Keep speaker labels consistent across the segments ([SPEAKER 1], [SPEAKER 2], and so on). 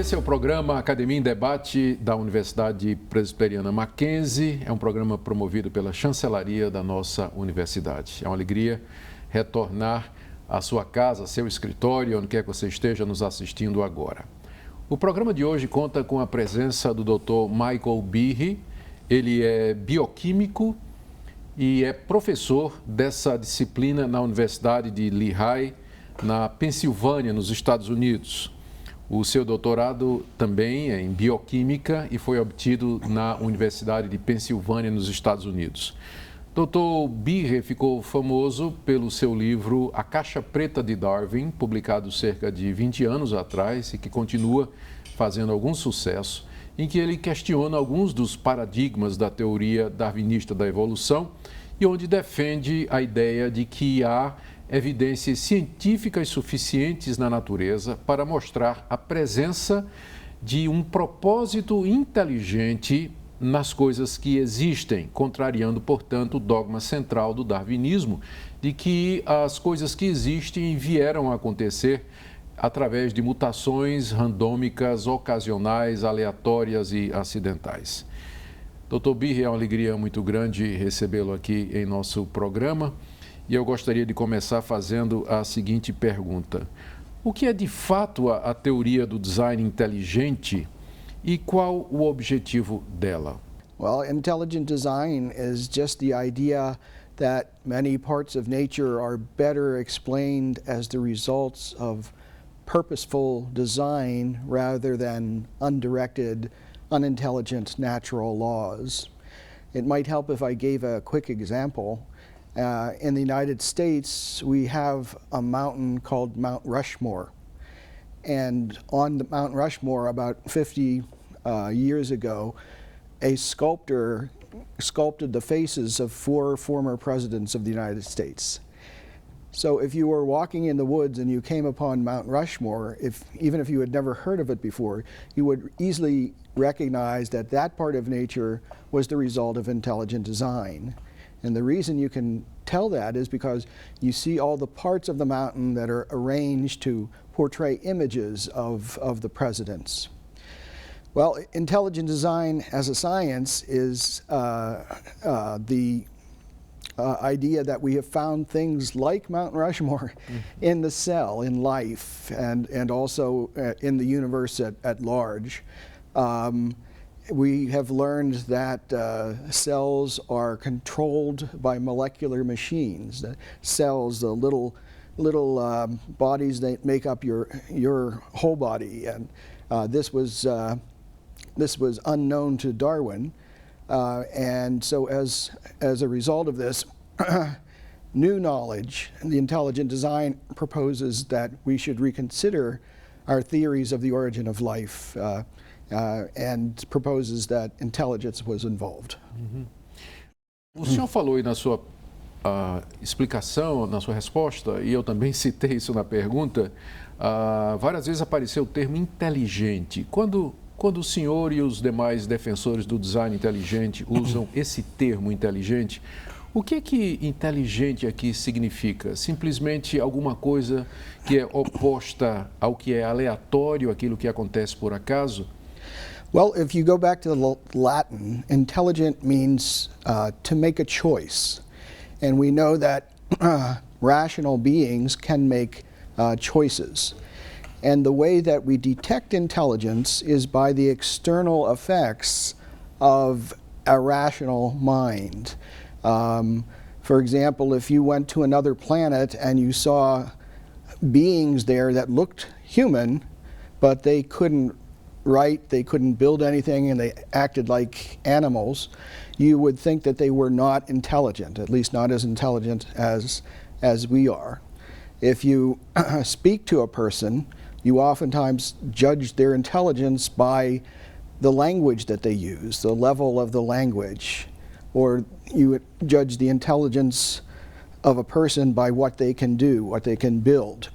[SPEAKER 1] Esse é o programa Academia em Debate da Universidade Presbiteriana Mackenzie. É um programa promovido pela chancelaria da nossa universidade. É uma alegria retornar à sua casa, seu escritório, onde quer que você esteja nos assistindo agora. O programa de hoje conta com a presença do Dr. Michael Behe. Ele é bioquímico e é professor dessa disciplina na Universidade de Lehigh, na Pensilvânia, nos Estados Unidos. O seu doutorado também é em bioquímica e foi obtido na Universidade de Pensilvânia, nos Estados Unidos. Dr. Behe ficou famoso pelo seu livro A Caixa Preta de Darwin, publicado cerca de 20 anos atrás e que continua fazendo algum sucesso, em que ele questiona alguns dos paradigmas da teoria darwinista da evolução e onde defende a ideia de que há evidências científicas suficientes na natureza para mostrar a presença de um propósito inteligente nas coisas que existem, contrariando, portanto, o dogma central do darwinismo de que as coisas que existem vieram a acontecer através de mutações randômicas, ocasionais, aleatórias e acidentais. Dr. Behe, é uma alegria muito grande recebê-lo aqui em nosso programa. E eu gostaria de começar fazendo a seguinte pergunta. O que é de fato a teoria do design inteligente e qual o objetivo dela?
[SPEAKER 2] Well, intelligent design is just the idea that many parts of nature are better explained as the results of purposeful design rather than undirected, unintelligent natural laws. It might help if I gave a quick example. In the United States, we have a mountain called Mount Rushmore. And on the Mount Rushmore, about 50 years ago, a sculptor sculpted the faces of 4 former presidents of the United States. So if you were walking in the woods and you came upon Mount Rushmore, even if you had never heard of it before, you would easily recognize that that part of nature was the result of intelligent design. And the reason you can tell that is because you see all the parts of the mountain that are arranged to portray images of the presidents. Well, intelligent design as a science is the idea that we have found things like Mount Rushmore in the cell, in life, and also in the universe at large. We have learned that cells are controlled by molecular machines. The cells, the little bodies that make up your whole body, and this was unknown to Darwin, and so as a result of this new knowledge, the intelligent design proposes that we should reconsider our theories of the origin of life. And proposes that intelligence was involved.
[SPEAKER 1] O senhor falou aí na sua explicação, na sua resposta, e eu também citei isso na pergunta, várias vezes apareceu o termo inteligente. Quando o senhor e os demais defensores do design inteligente usam esse termo inteligente, o que inteligente aqui significa? Simplesmente alguma coisa que é oposta ao que é aleatório, aquilo que acontece por acaso?
[SPEAKER 2] Well, if you go back to the Latin, intelligent means to make a choice. And we know that rational beings can make choices. And the way that we detect intelligence is by the external effects of a rational mind. For example, if you went to another planet and you saw beings there that looked human, but they couldn't write, they couldn't build anything, and they acted like animals, you would think that they were not intelligent, at least not as intelligent as we are. If you speak to a person, you oftentimes judge their intelligence by the language that they use, the level of the language, or you judge the intelligence of a person by what they can do, what they can build.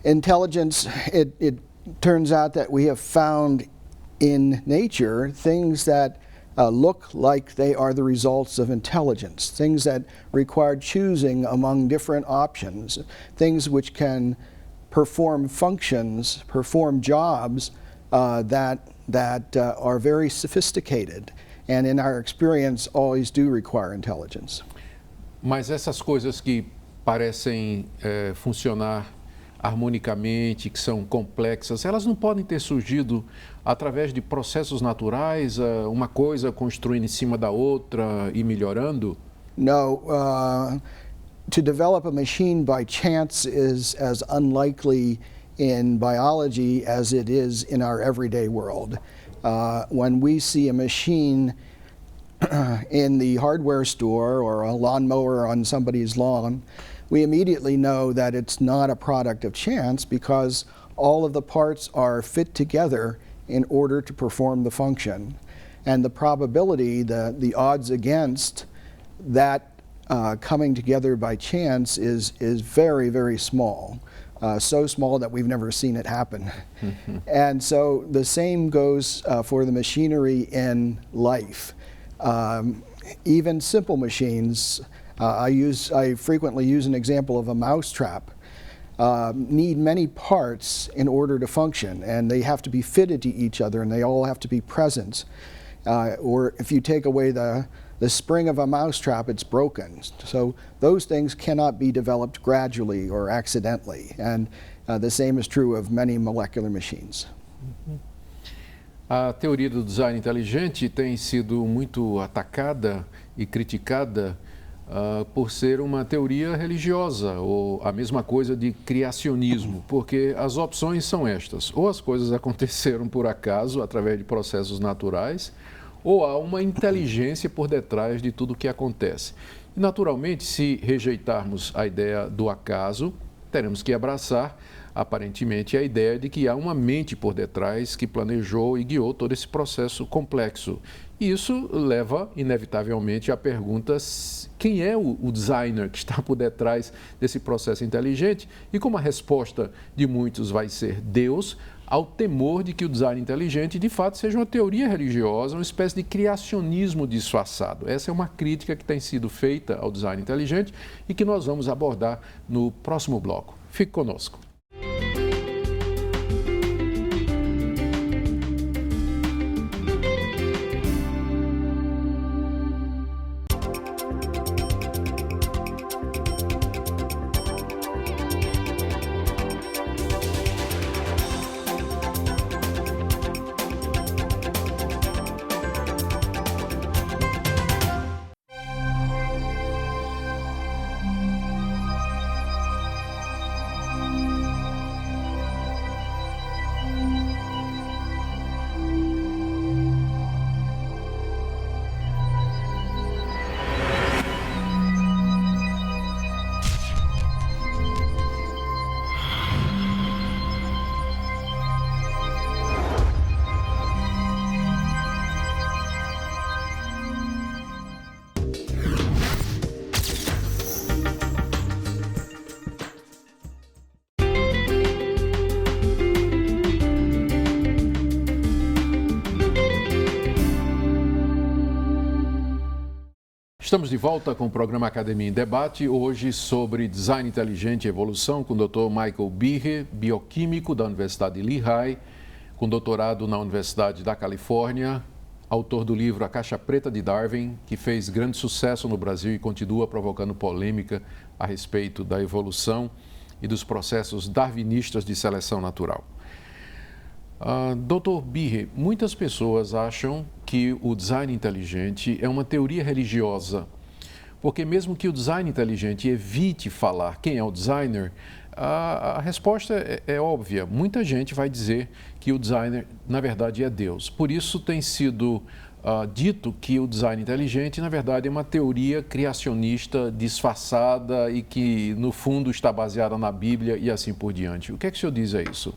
[SPEAKER 2] Intelligence, it turns out that we have found in nature things that look like they are the results of intelligence, things that require choosing among different options, things which can perform functions, perform jobs that are very sophisticated, and in our experience always do require intelligence.
[SPEAKER 1] Mas essas coisas que parecem funcionar harmonicamente, que são complexas, elas não podem ter surgido através de processos naturais, uma coisa construindo em cima da outra e melhorando?
[SPEAKER 2] No, to develop a machine by chance is as unlikely in biology as it is in our everyday world. When we see a machine in the hardware store or a lawnmower on somebody's lawn, we immediately know that it's not a product of chance because all of the parts are fit together in order to perform the function. And the probability, the odds against that coming together by chance is very, very small. So small that we've never seen it happen. And so the same goes for the machinery in life. Even simple machines, I frequently use an example of a mousetrap, need many parts in order to function, and they have to be fitted to each other, and they all have to be present. Or if you take away the spring of a mousetrap, it's broken. So those things cannot be developed gradually or accidentally, and the same is true of many molecular machines.
[SPEAKER 1] A teoria do design inteligente tem sido muito atacada e criticada por ser uma teoria religiosa, ou a mesma coisa de criacionismo, porque as opções são estas: ou as coisas aconteceram por acaso, através de processos naturais, ou há uma inteligência por detrás de tudo o que acontece. E, naturalmente, se rejeitarmos a ideia do acaso, teremos que abraçar, aparentemente, a ideia de que há uma mente por detrás que planejou e guiou todo esse processo complexo. E isso leva, inevitavelmente, à pergunta: quem é o designer que está por detrás desse processo inteligente? E como a resposta de muitos vai ser Deus, ao temor de que o design inteligente, de fato, seja uma teoria religiosa, uma espécie de criacionismo disfarçado. Essa é uma crítica que tem sido feita ao design inteligente e que nós vamos abordar no próximo bloco. Fique conosco. Estamos de volta com o programa Academia em Debate, hoje sobre design inteligente e evolução, com o Dr. Michael Behe, bioquímico da Universidade de Lehigh, com doutorado na Universidade da Califórnia, autor do livro A Caixa Preta de Darwin, que fez grande sucesso no Brasil e continua provocando polêmica a respeito da evolução e dos processos darwinistas de seleção natural. Dr. Behe, muitas pessoas acham que o design inteligente é uma teoria religiosa, porque mesmo que o design inteligente evite falar quem é o designer, a resposta é óbvia. Muita gente vai dizer que o designer, na verdade, é Deus. Por isso tem sido dito que o design inteligente, na verdade, é uma teoria criacionista disfarçada e que, no fundo, está baseada na Bíblia e assim por diante. O que é que o senhor diz a isso?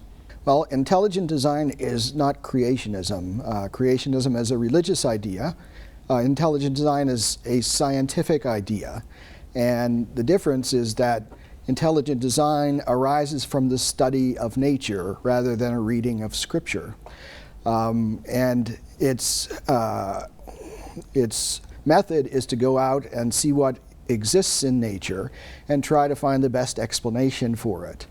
[SPEAKER 2] Well, intelligent design is not creationism. Creationism is a religious idea. Intelligent design is a scientific idea. And the difference is that intelligent design arises from the study of nature rather than a reading of scripture. And its method is to go out and see what exists in nature and try to find the best explanation for it.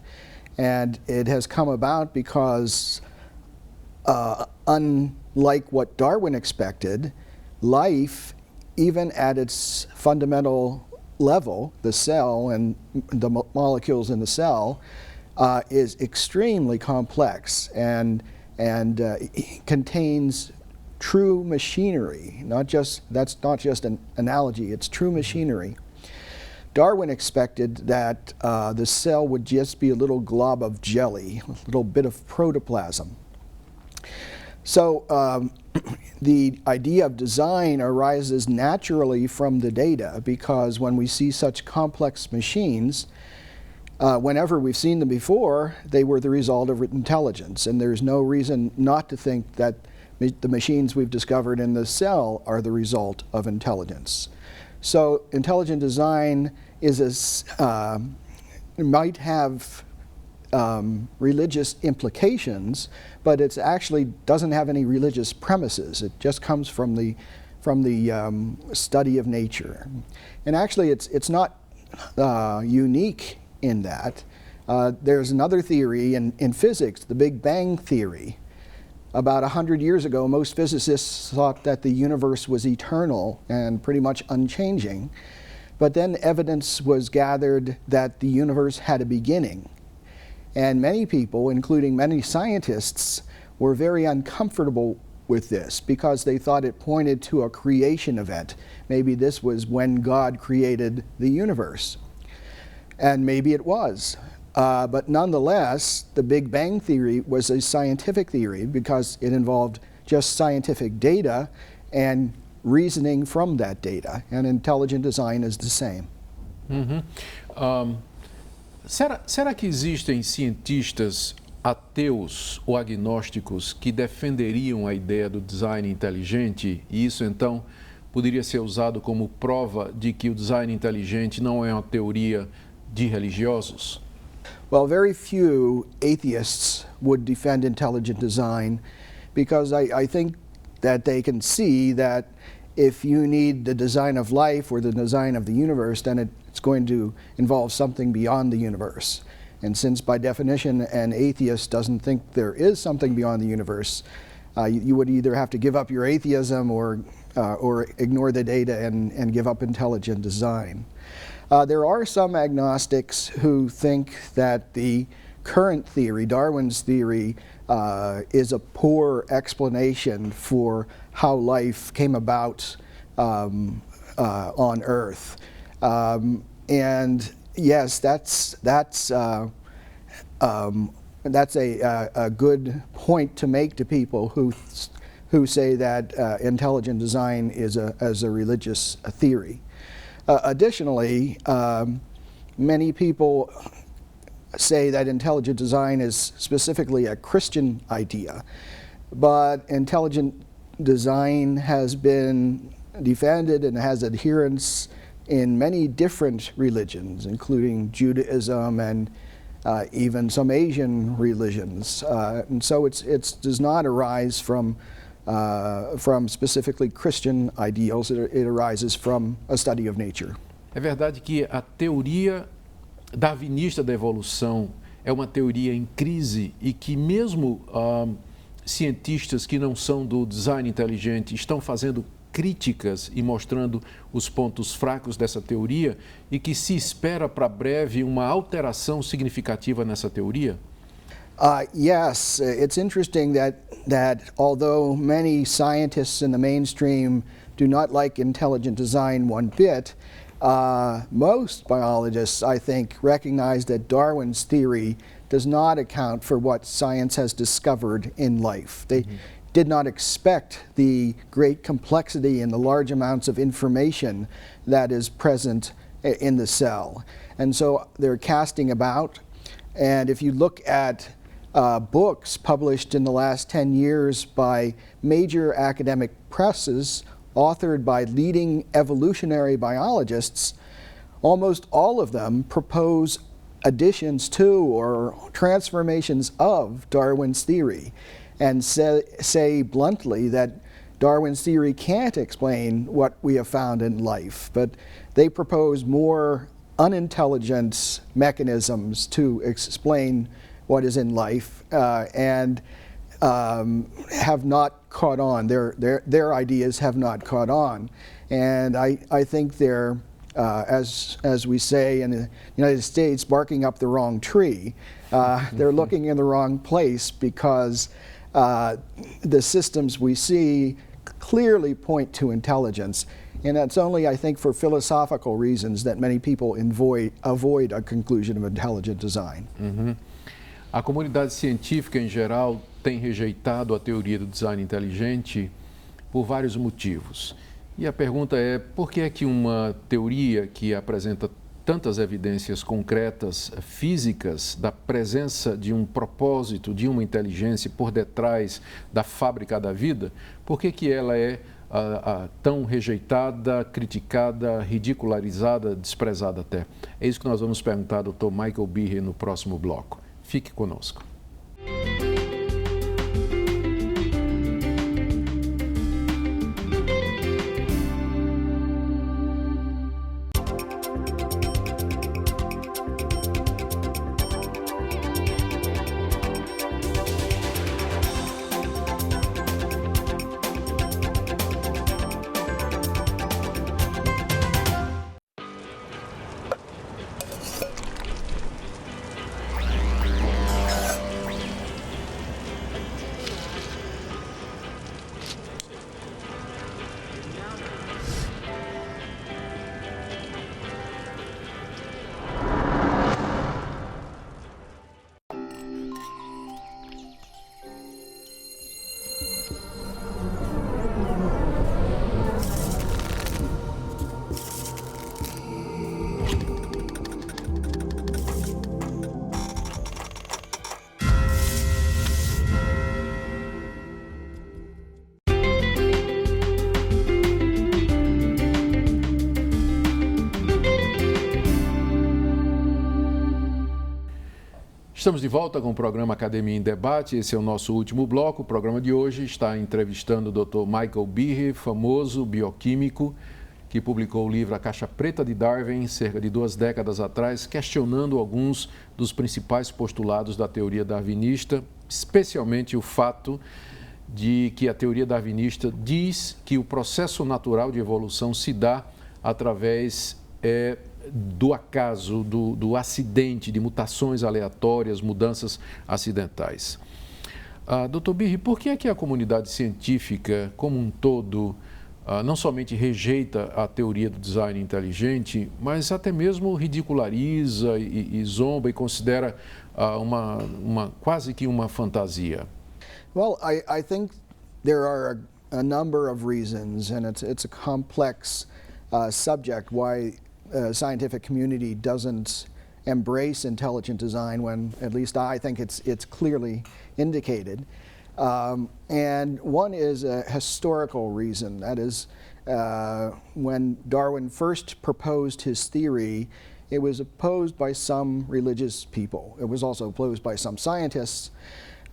[SPEAKER 2] And it has come about because, unlike what Darwin expected, life, even at its fundamental level, the cell and the molecules in the cell, is extremely complex and contains true machinery. That's not just an analogy, it's true machinery. Darwin expected that the cell would just be a little glob of jelly, a little bit of protoplasm. So the idea of design arises naturally from the data, because when we see such complex machines, whenever we've seen them before, they were the result of intelligence, and there's no reason not to think that the machines we've discovered in the cell are the result of intelligence. So intelligent design might have religious implications, but it actually doesn't have any religious premises. It just comes from the study of nature. And actually it's not unique in that. There's another theory in physics, the Big Bang theory. About 100 years ago, most physicists thought that the universe was eternal and pretty much unchanging. But then evidence was gathered that the universe had a beginning. And many people, including many scientists, were very uncomfortable with this because they thought it pointed to a creation event. Maybe this was when God created the universe. And maybe it was. But nonetheless, the Big Bang theory was a scientific theory because it involved just scientific data and reasoning from that data. And intelligent design is the same.
[SPEAKER 1] Será que existem cientistas ateus ou agnósticos que defenderiam a ideia do design inteligente, e isso então poderia ser usado como prova de que o design inteligente não é uma teoria de religiosos?
[SPEAKER 2] Well, very few atheists would defend intelligent design because I think that they can see that if you need the design of life or the design of the universe, then it's going to involve something beyond the universe. And since by definition an atheist doesn't think there is something beyond the universe, you would either have to give up your atheism or ignore the data and give up intelligent design. There are some agnostics who think that the current theory, Darwin's theory, is a poor explanation for how life came about on Earth. And yes, that's a good point to make to people who say that intelligent design is a religious theory. Additionally, many people say that intelligent design is specifically a Christian idea, but intelligent design has been defended and has adherents in many different religions, including Judaism and even some Asian religions. And so it does not arise from specifically Christian ideals. It arises from a study of nature.
[SPEAKER 1] É verdade que a teoria darwinista da evolução é uma teoria em crise e que mesmo cientistas que não são do design inteligente estão fazendo críticas e mostrando os pontos fracos dessa teoria e que se espera para breve uma alteração significativa nessa teoria?
[SPEAKER 2] Yes, it's interesting that although many scientists in the mainstream do not like intelligent design one bit, most biologists, I think, recognize that Darwin's theory does not account for what science has discovered in life. They did not expect the great complexity and the large amounts of information that is present in the cell. And so they're casting about. And if you look at books published in the last 10 years by major academic presses, authored by leading evolutionary biologists, almost all of them propose additions to or transformations of Darwin's theory and say bluntly that Darwin's theory can't explain what we have found in life, but they propose more unintelligent mechanisms to explain what is in life, and have not caught on. Their ideas have not caught on, and I think they're, as we say in the United States, barking up the wrong tree. They're looking in the wrong place because the systems we see clearly point to intelligence. And that's only, I think, for philosophical reasons that many people avoid a conclusion of intelligent design.
[SPEAKER 1] A comunidade científica em geral tem rejeitado a teoria do design inteligente por vários motivos. E a pergunta é, por que é que uma teoria que apresenta tantas evidências concretas, físicas, da presença de um propósito, de uma inteligência por detrás da fábrica da vida, por que que ela é tão rejeitada, criticada, ridicularizada, desprezada até? É isso que nós vamos perguntar ao Dr. Michael Behe no próximo bloco. Fique conosco. Estamos de volta com o programa Academia em Debate. Esse é o nosso último bloco. O programa de hoje está entrevistando o Dr. Michael Behe, famoso bioquímico, que publicou o livro A Caixa Preta de Darwin, cerca de 2 décadas atrás, questionando alguns dos principais postulados da teoria darwinista, especialmente o fato de que a teoria darwinista diz que o processo natural de evolução se dá através do acaso, do acidente, de mutações aleatórias, mudanças acidentais. Dr. Behe, por que é que a comunidade científica como um todo não somente rejeita a teoria do design inteligente, mas até mesmo ridiculariza e zomba e considera quase que uma fantasia?
[SPEAKER 2] Well, I think there are a number of reasons, and it's a complex subject why scientific community doesn't embrace intelligent design when, at least I think, it's clearly indicated. And one is a historical reason. That is, when Darwin first proposed his theory, it was opposed by some religious people. It was also opposed by some scientists,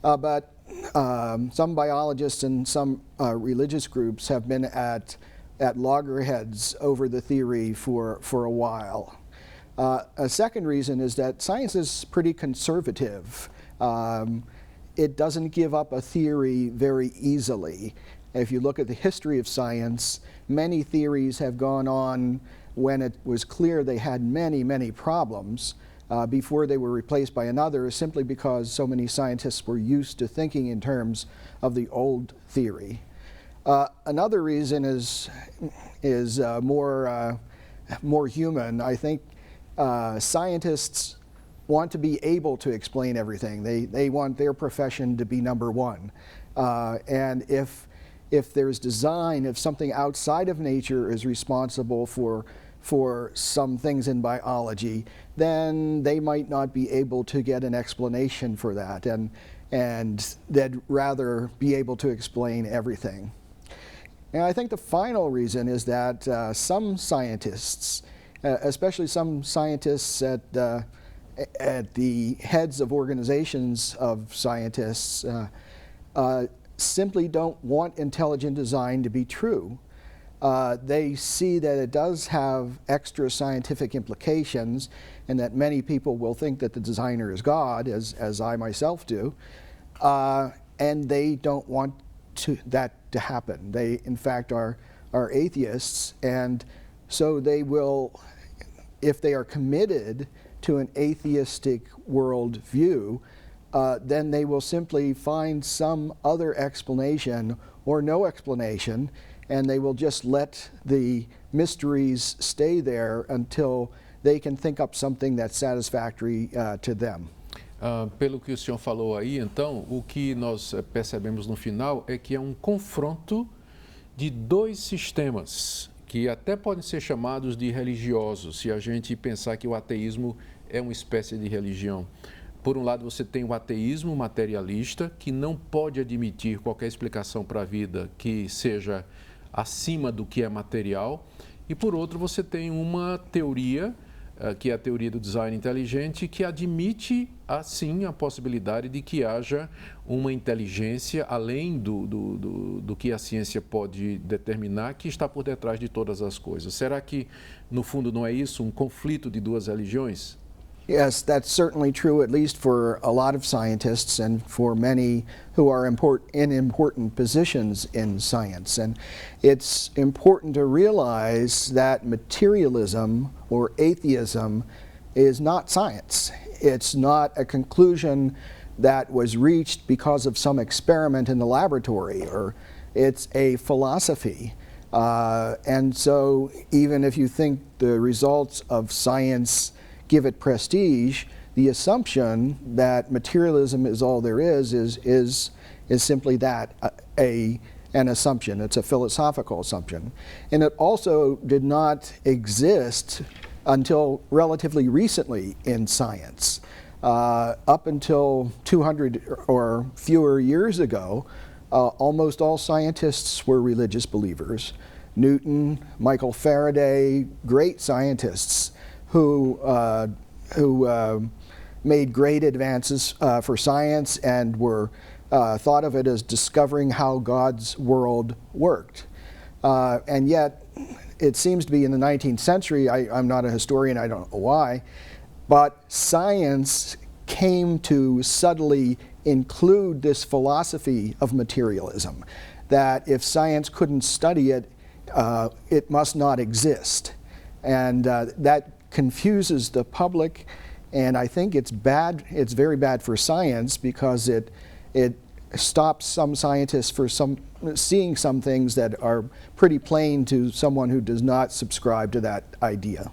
[SPEAKER 2] but some biologists and some religious groups have been at loggerheads over the theory for a while. A second reason is that science is pretty conservative. It doesn't give up a theory very easily. If you look at the history of science, many theories have gone on when it was clear they had many, many problems before they were replaced by another, simply because so many scientists were used to thinking in terms of the old theory. Another reason is more human. I think scientists want to be able to explain everything. They want their profession to be number one. And if there's design, if something outside of nature is responsible for some things in biology, then they might not be able to get an explanation for that, and they'd rather be able to explain everything. And I think the final reason is that some scientists, especially some scientists at the heads of organizations of scientists, simply don't want intelligent design to be true. they see that it does have extra scientific implications, and that many people will think that the designer is God, as I myself do, and they don't want that to happen. They, in fact, are atheists, and so they will, if they are committed to an atheistic world view, then they will simply find some other explanation or no explanation, and they will just let the mysteries stay there until they can think up something that's satisfactory to them.
[SPEAKER 1] Pelo que o senhor falou aí, então, o que nós percebemos no final é que é um confronto de dois sistemas que até podem ser chamados de religiosos, se a gente pensar que o ateísmo é uma espécie de religião. Por um lado, você tem o ateísmo materialista, que não pode admitir qualquer explicação para a vida que seja acima do que é material. E, por outro, você tem uma teoria, que é a teoria do design inteligente, que admite, assim, a possibilidade de que haja uma inteligência além do que a ciência pode determinar, que está por detrás de todas as coisas. Será que, no fundo, não é isso, um conflito de duas religiões?
[SPEAKER 2] Yes, that's certainly true, at least for a lot of scientists and for many who are in important positions in science. And it's important to realize that materialism or atheism is not science. It's not a conclusion that was reached because of some experiment in the laboratory, or it's a philosophy. And so even if you think the results of science give it prestige, the assumption that materialism is all there is simply that, an assumption. It's a philosophical assumption. And it also did not exist until relatively recently in science. Up until 200 or fewer years ago, almost all scientists were religious believers. Newton, Michael Faraday, great scientists who made great advances for science and were thought of it as discovering how God's world worked. And yet, it seems to be in the 19th century, I'm not a historian, I don't know why, but science came to subtly include this philosophy of materialism, that if science couldn't study it, it must not exist. And that confuses the public, and I think it's bad. It's very bad for science because it stops some scientists from seeing some things that are pretty plain to someone who does not subscribe to that idea.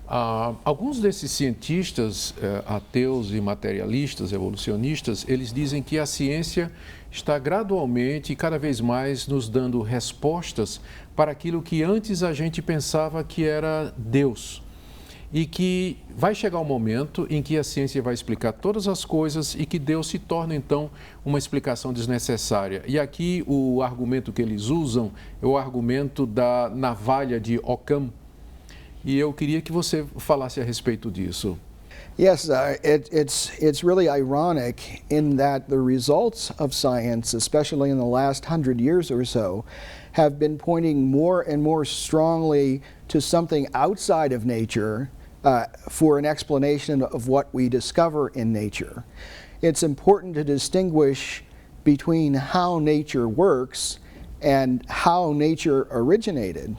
[SPEAKER 1] Alguns desses cientistas ateus e materialistas, evolucionistas, eles dizem que a ciência está gradualmente e cada vez mais nos dando respostas para aquilo que antes a gente pensava que era Deus. E que vai chegar um momento em que a ciência vai explicar todas as coisas e que Deus se torna, então, uma explicação desnecessária. E aqui o argumento que eles usam é o argumento da navalha de Occam. E eu queria que você falasse a respeito disso.
[SPEAKER 2] Yes, it's really ironic in that the results of science, especially in the last 100 years or so, have been pointing more and more strongly to something outside of nature for an explanation of what we discover in nature. It's important to distinguish between how nature works and how nature originated.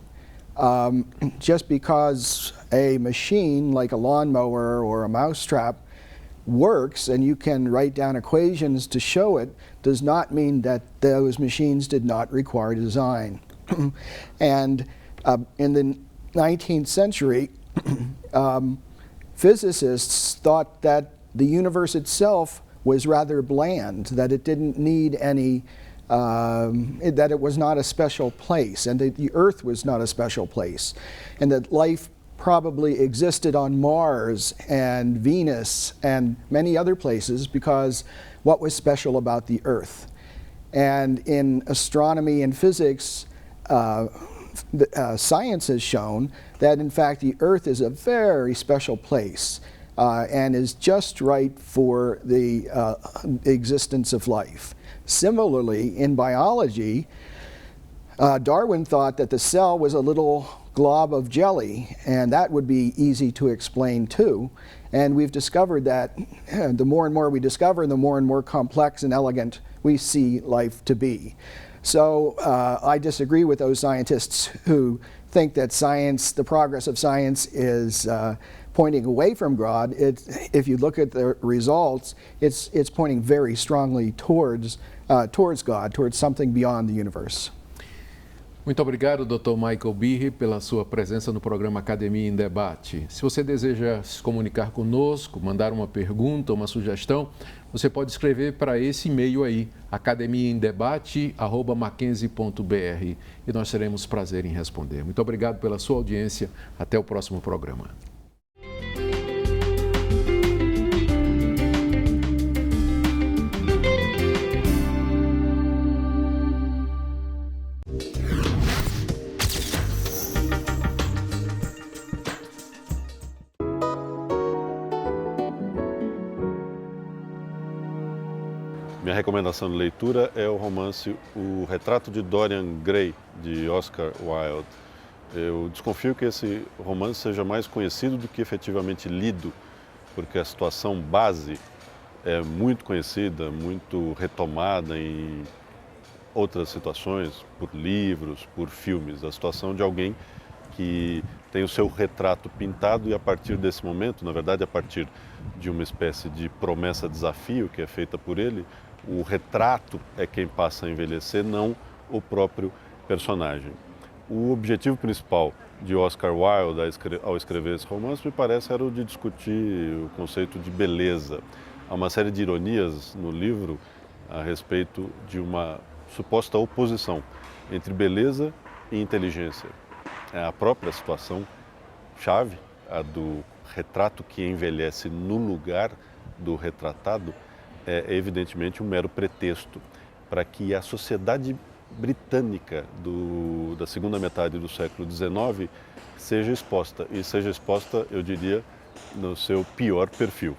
[SPEAKER 2] Just because a machine like a lawnmower or a mousetrap works and you can write down equations to show it does not mean that those machines did not require design. And in the 19th century, physicists thought that the universe itself was rather bland, that it didn't need any that it was not a special place, and that the Earth was not a special place, and that life probably existed on Mars and Venus and many other places because what was special about the Earth. And in astronomy and physics, science has shown that in fact the Earth is a very special place and is just right for the existence of life. Similarly, in biology, Darwin thought that the cell was a little glob of jelly, and that would be easy to explain too. And we've discovered that the more and more we discover, the more and more complex and elegant we see life to be. So I disagree with those scientists who think that science, the progress of science, is pointing away from God. If you look at the results, it's pointing very strongly towards God, towards something beyond the universe.
[SPEAKER 1] Muito obrigado, Dr. Michael Behe, pela sua presença no programa Academia em Debate. Se você deseja se comunicar conosco, mandar uma pergunta, uma sugestão, você pode escrever para esse e-mail aí, academiaemdebate@mackenzie.br, e nós teremos prazer em responder. Muito obrigado pela sua audiência. Até o próximo programa.
[SPEAKER 3] Minha recomendação de leitura é o romance O Retrato de Dorian Gray, de Oscar Wilde. Eu desconfio que esse romance seja mais conhecido do que efetivamente lido, porque a situação base é muito conhecida, muito retomada em outras situações, por livros, por filmes. A situação de alguém que tem o seu retrato pintado e a partir desse momento, na verdade a partir de uma espécie de promessa-desafio que é feita por ele, o retrato é quem passa a envelhecer, não o próprio personagem. O objetivo principal de Oscar Wilde ao escrever esse romance, me parece, era o de discutir o conceito de beleza. Há uma série de ironias no livro a respeito de uma suposta oposição entre beleza e inteligência. A própria situação chave, a do retrato que envelhece no lugar do retratado, é evidentemente um mero pretexto para que a sociedade britânica da segunda metade do século XIX seja exposta, e seja exposta, eu diria, no seu pior perfil.